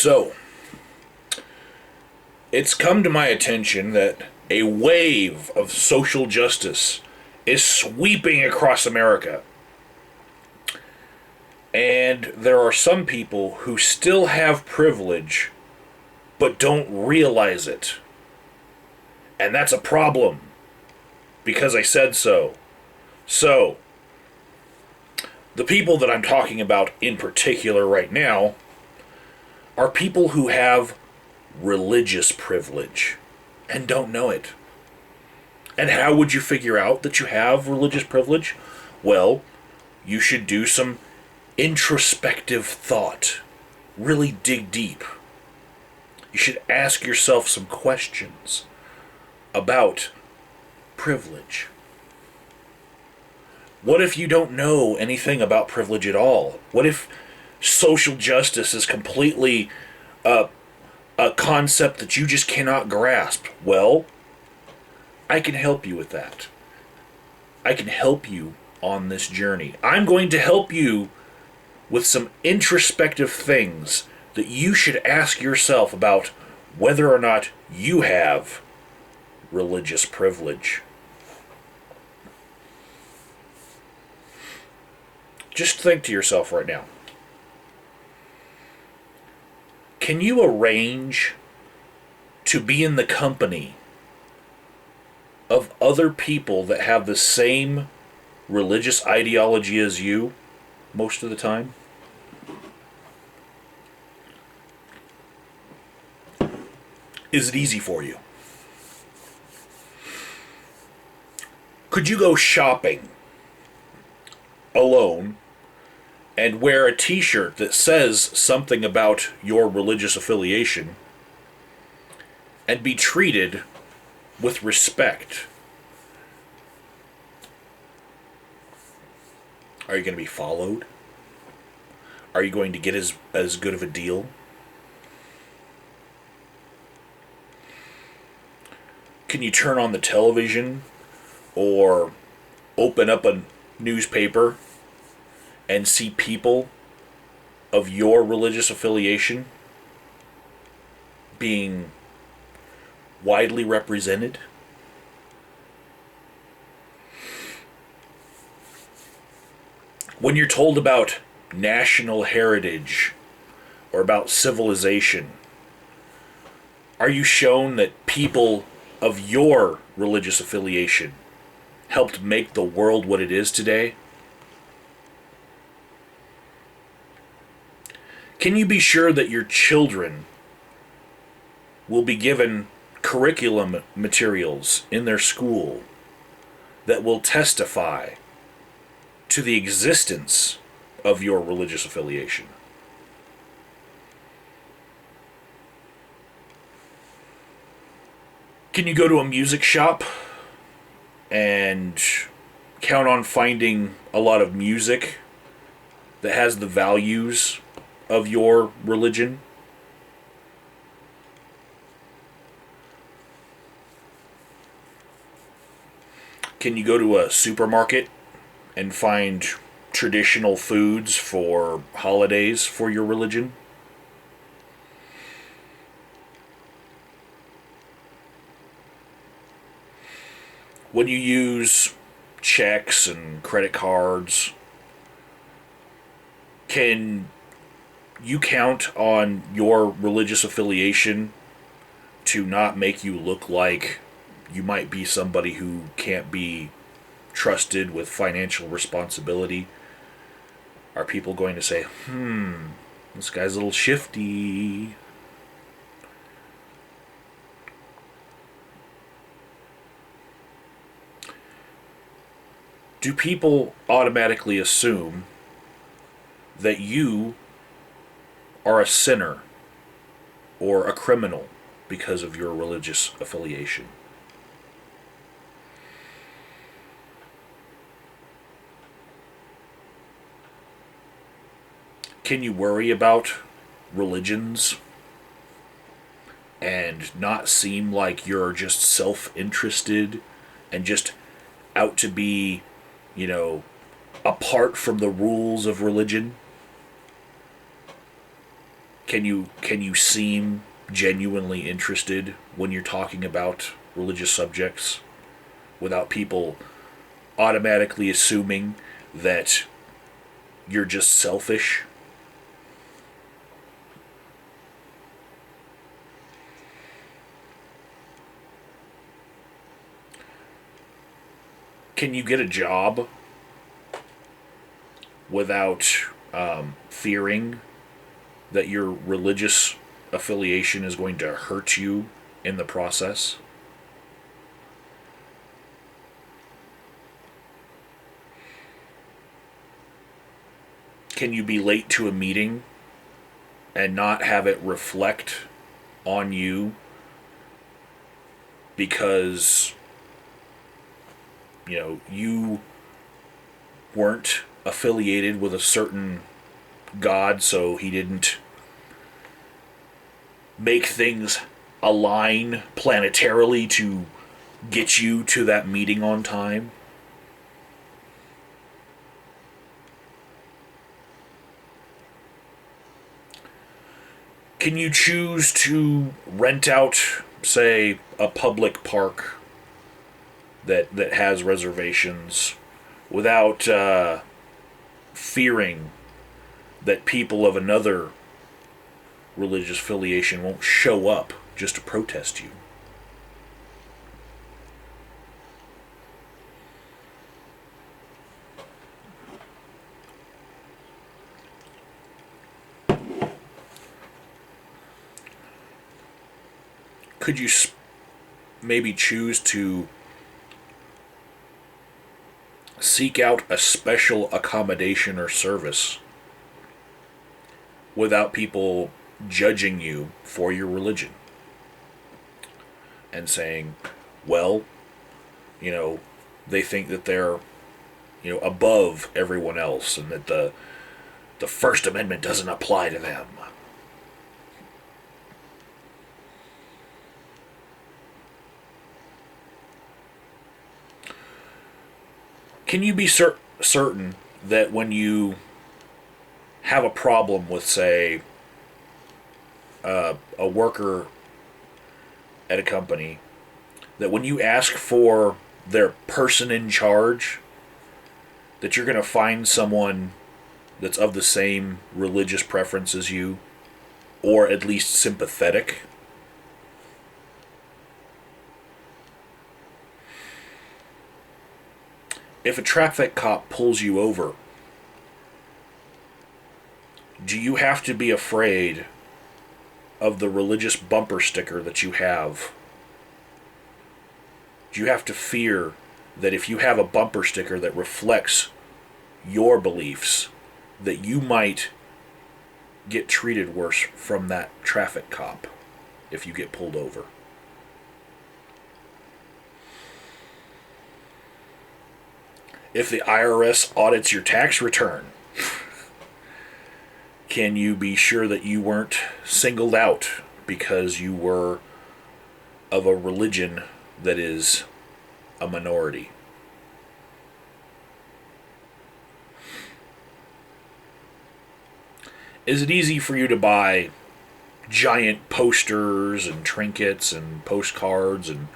So, it's come to my attention that a wave of social justice is sweeping across America. And there are some people who still have privilege but don't realize it. And that's a problem because I said so. So, the people that I'm talking about in particular right now are people who have religious privilege and don't know it. And how would you figure out that you have religious privilege? Well, you should do some introspective thought. Really dig deep. You should ask yourself some questions about privilege. What if you don't know anything about privilege at all? What if social justice is completely a concept that you just cannot grasp? Well, I can help you with that. I can help you on this journey. I'm going to help you with some introspective things that you should ask yourself about whether or not you have religious privilege. Just think to yourself right now. Can you arrange to be in the company of other people that have the same religious ideology as you most of the time? Is it easy for you? Could you go shopping alone and wear a t-shirt that says something about your religious affiliation and be treated with respect? Are you going to be followed? Are you going to get as good of a deal? Can you turn on the television or open up a newspaper and see people of your religious affiliation being widely represented? When you're told about national heritage or about civilization, are you shown that people of your religious affiliation helped make the world what it is today? Can you be sure that your children will be given curriculum materials in their school that will testify to the existence of your religious affiliation? Can you go to a music shop and count on finding a lot of music that has the values of your religion? Can you go to a supermarket and find traditional foods for holidays for your religion? When you use checks and credit cards, can you count on your religious affiliation to not make you look like you might be somebody who can't be trusted with financial responsibility? Are people going to say, this guy's a little shifty? Do people automatically assume that you are a sinner or a criminal because of your religious affiliation? Can you worry about religions and not seem like you're just self-interested and just out to be, apart from the rules of religion? Can you seem genuinely interested when you're talking about religious subjects without people automatically assuming that you're just selfish? Can you get a job without fearing that your religious affiliation is going to hurt you in the process? Can you be late to a meeting and not have it reflect on you because you weren't affiliated with a certain god, so he didn't make things align planetarily to get you to that meeting on time? Can you choose to rent out, say, a public park that has reservations without fearing that people of another religious affiliation won't show up just to protest you? Could you maybe choose to seek out a special accommodation or service without people judging you for your religion and saying, well, you know, they think that they're, above everyone else and that the First Amendment doesn't apply to them? Can you be certain that when you have a problem with, say, a worker at a company, that when you ask for their person in charge, that you're going to find someone that's of the same religious preference as you, or at least sympathetic? If a traffic cop pulls you over, do you have to be afraid of the religious bumper sticker that you have? Do you have to fear that if you have a bumper sticker that reflects your beliefs, that you might get treated worse from that traffic cop if you get pulled over? If the IRS audits your tax return, can you be sure that you weren't singled out because you were of a religion that is a minority? Is it easy for you to buy giant posters and trinkets and postcards and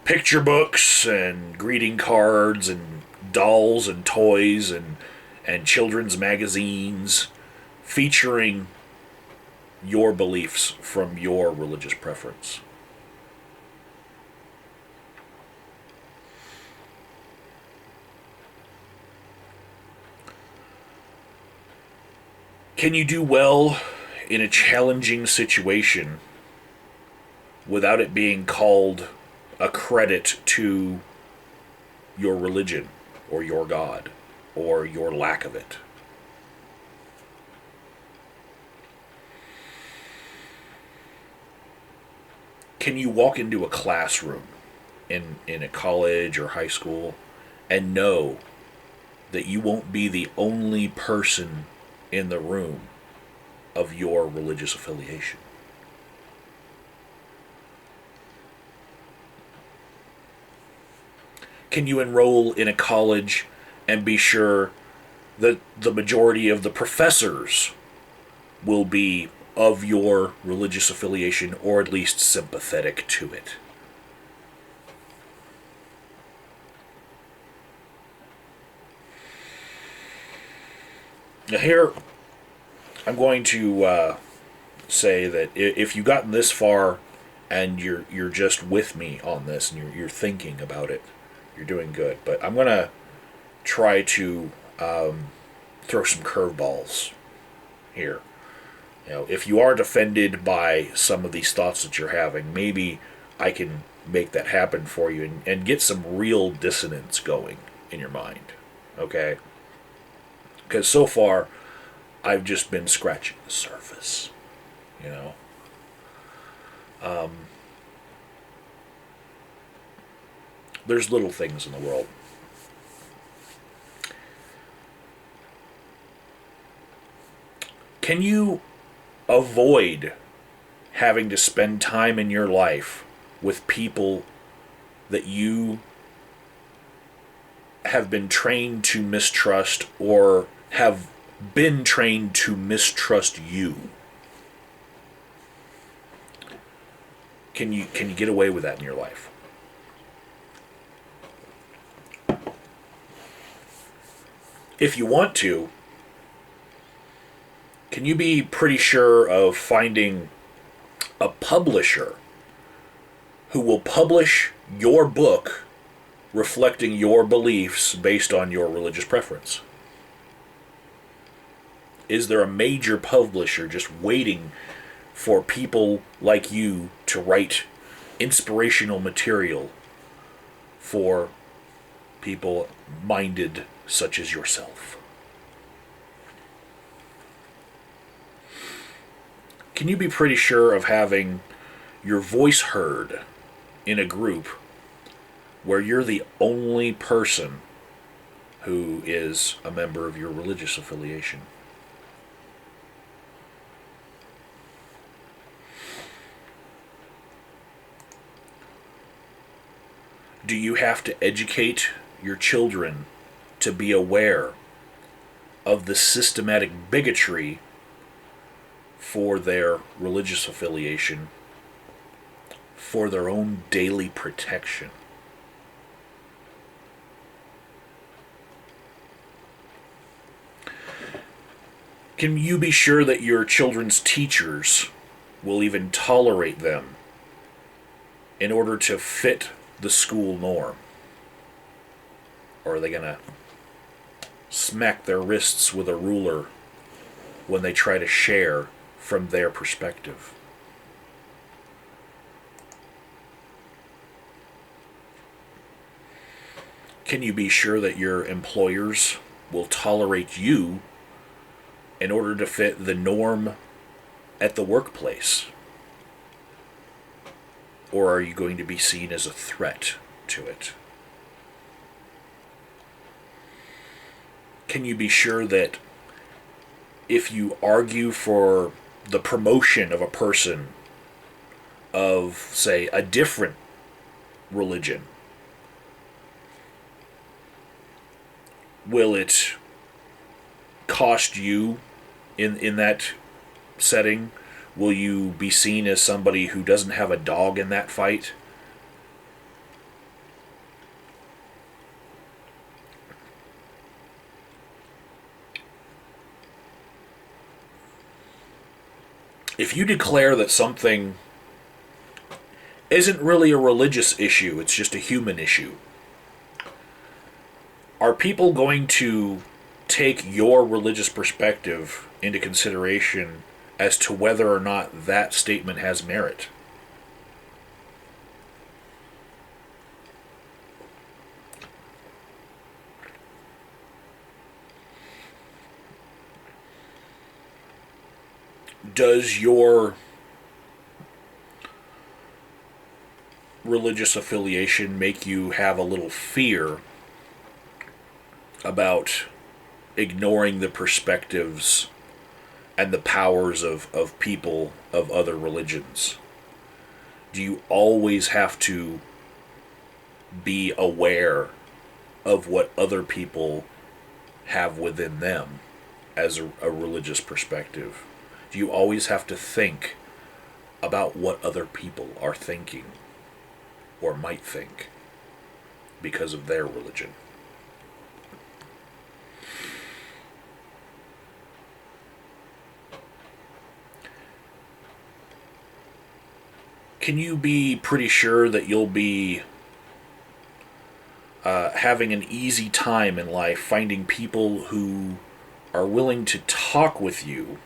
picture books and greeting cards and dolls and toys and children's magazines featuring your beliefs from your religious preference? Can you do well in a challenging situation without it being called a credit to your religion or your God or your lack of it? Can you walk into a classroom in a college or high school and know that you won't be the only person in the room of your religious affiliation? Can you enroll in a college and be sure that the majority of the professors will be of your religious affiliation, or at least sympathetic to it. Now here, I'm going to say that if you've gotten this far and you're just with me on this and you're thinking about it, you're doing good. But I'm going to try to throw some curveballs here. You know, if you aren't offended by some of these thoughts that you're having, maybe I can make that happen for you and get some real dissonance going in your mind. Okay? Because so far, I've just been scratching the surface. You know? There's little things in the world. Can you avoid having to spend time in your life with people that you have been trained to mistrust or have been trained to mistrust you? Can you get away with that in your life? If you want to, can you be pretty sure of finding a publisher who will publish your book reflecting your beliefs based on your religious preference? Is there a major publisher just waiting for people like you to write inspirational material for people minded such as yourself? Can you be pretty sure of having your voice heard in a group where you're the only person who is a member of your religious affiliation? Do you have to educate your children to be aware of the systematic bigotry for their religious affiliation for their own daily protection? Can you be sure that your children's teachers will even tolerate them in order to fit the school norm? Or are they going to smack their wrists with a ruler when they try to share from their perspective? Can you be sure that your employers will tolerate you in order to fit the norm at the workplace? Or are you going to be seen as a threat to it? Can you be sure that if you argue for the promotion of a person of, say, a different religion, will it cost you in that setting? Will you be seen as somebody who doesn't have a dog in that fight? If you declare that something isn't really a religious issue, it's just a human issue, are people going to take your religious perspective into consideration as to whether or not that statement has merit? Does your religious affiliation make you have a little fear about ignoring the perspectives and the powers of people of other religions? Do you always have to be aware of what other people have within them as a religious perspective? Do you always have to think about what other people are thinking or might think because of their religion? Can you be pretty sure that you'll be having an easy time in life finding people who are willing to talk with you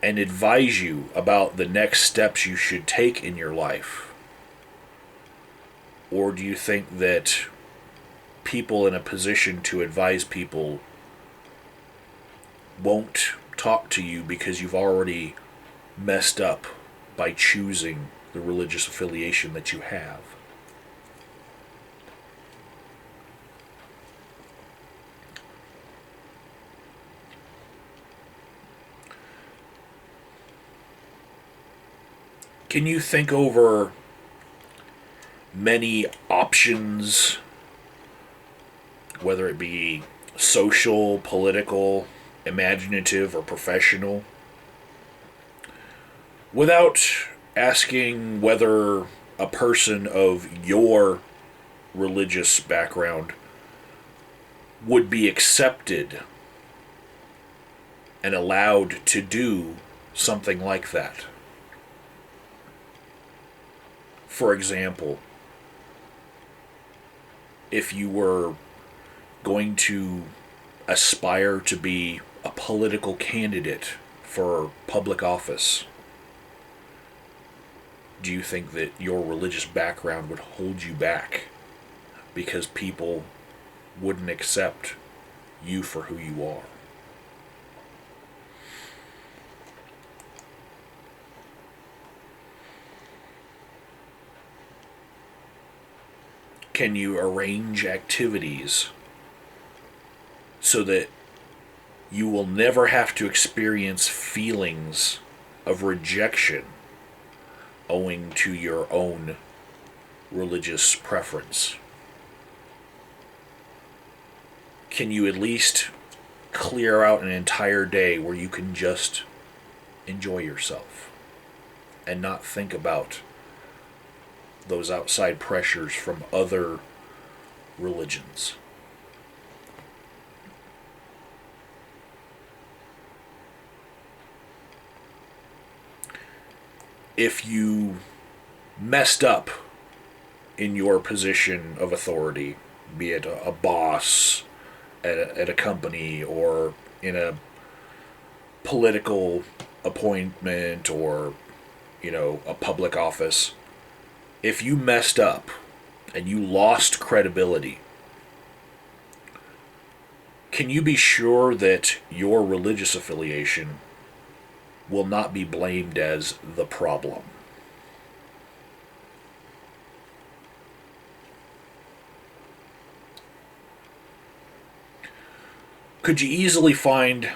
and advise you about the next steps you should take in your life? Or do you think that people in a position to advise people won't talk to you because you've already messed up by choosing the religious affiliation that you have? Can you think over many options, whether it be social, political, imaginative, or professional, without asking whether a person of your religious background would be accepted and allowed to do something like that? For example, if you were going to aspire to be a political candidate for public office, do you think that your religious background would hold you back because people wouldn't accept you for who you are? Can you arrange activities so that you will never have to experience feelings of rejection owing to your own religious preference? Can you at least clear out an entire day where you can just enjoy yourself and not think about those outside pressures from other religions? If you messed up in your position of authority, be it a boss at a company or in a political appointment or, a public office, if you messed up and you lost credibility, can you be sure that your religious affiliation will not be blamed as the problem? Could you easily find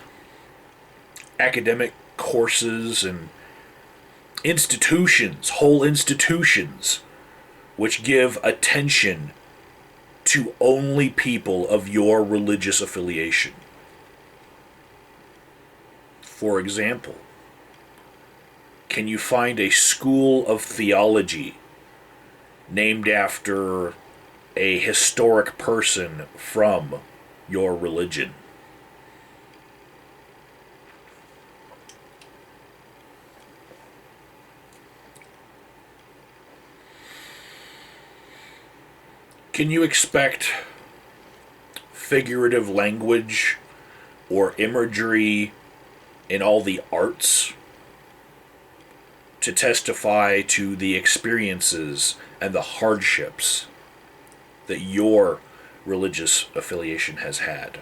academic courses and institutions, whole institutions, which give attention to only people of your religious affiliation? For example, can you find a school of theology named after a historic person from your religion? Can you expect figurative language or imagery in all the arts to testify to the experiences and the hardships that your religious affiliation has had?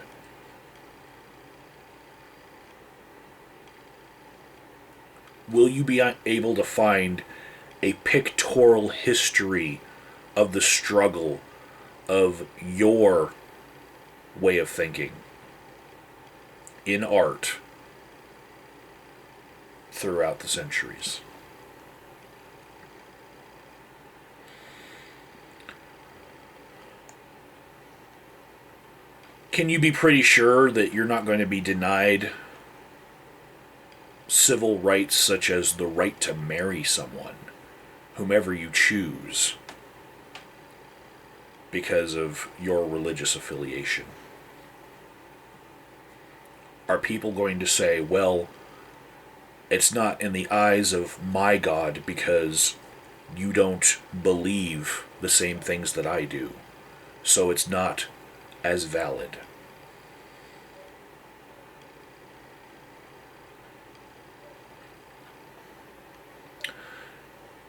Will you be able to find a pictorial history of the struggle of your way of thinking in art throughout the centuries? Can you be pretty sure that you're not going to be denied civil rights such as the right to marry someone, whomever you choose, because of your religious affiliation? Are people going to say, well, it's not in the eyes of my God because you don't believe the same things that I do, so it's not as valid?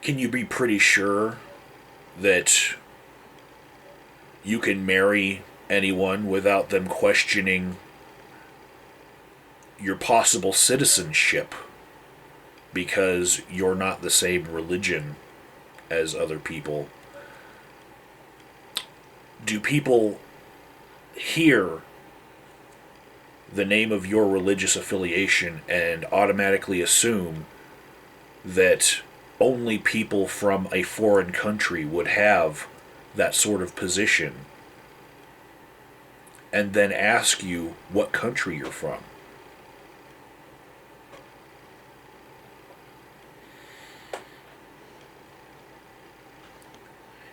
Can you be pretty sure that you can marry anyone without them questioning your possible citizenship because you're not the same religion as other people? Do people hear the name of your religious affiliation and automatically assume that only people from a foreign country would have that sort of position, and then ask you what country you're from?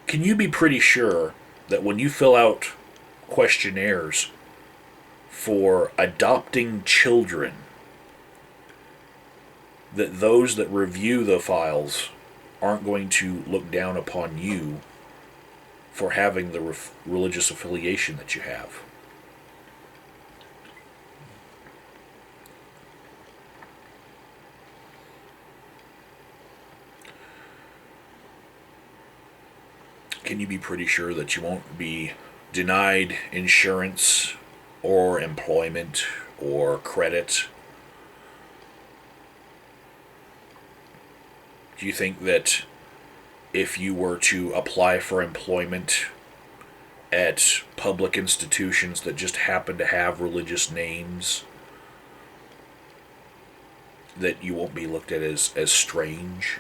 Can you be pretty sure that when you fill out questionnaires for adopting children, that those that review the files aren't going to look down upon you for having the religious affiliation that you have? Can you be pretty sure that you won't be denied insurance or employment or credit? Do you think that if you were to apply for employment at public institutions that just happen to have religious names, that you won't be looked at as strange?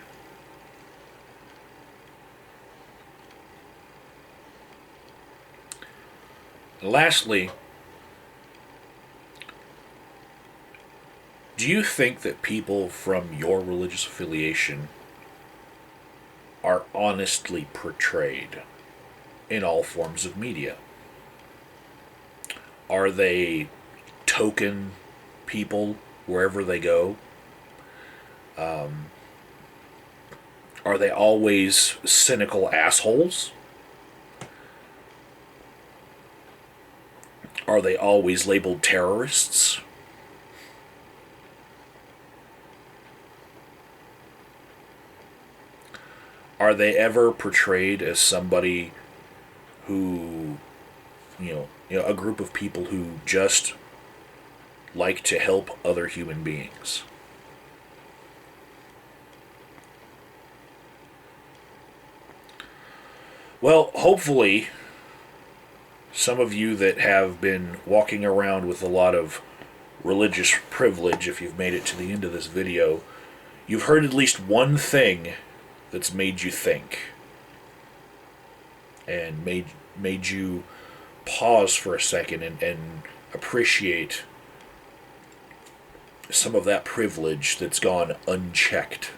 Lastly, do you think that people from your religious affiliation are honestly portrayed in all forms of media? Are they token people wherever they go? Are they always cynical assholes? Are they always labeled terrorists? Are they ever portrayed as somebody who, a group of people who just like to help other human beings? Well, hopefully, some of you that have been walking around with a lot of religious privilege, if you've made it to the end of this video, you've heard at least one thing that's made you think and made you pause for a second and appreciate some of that privilege that's gone unchecked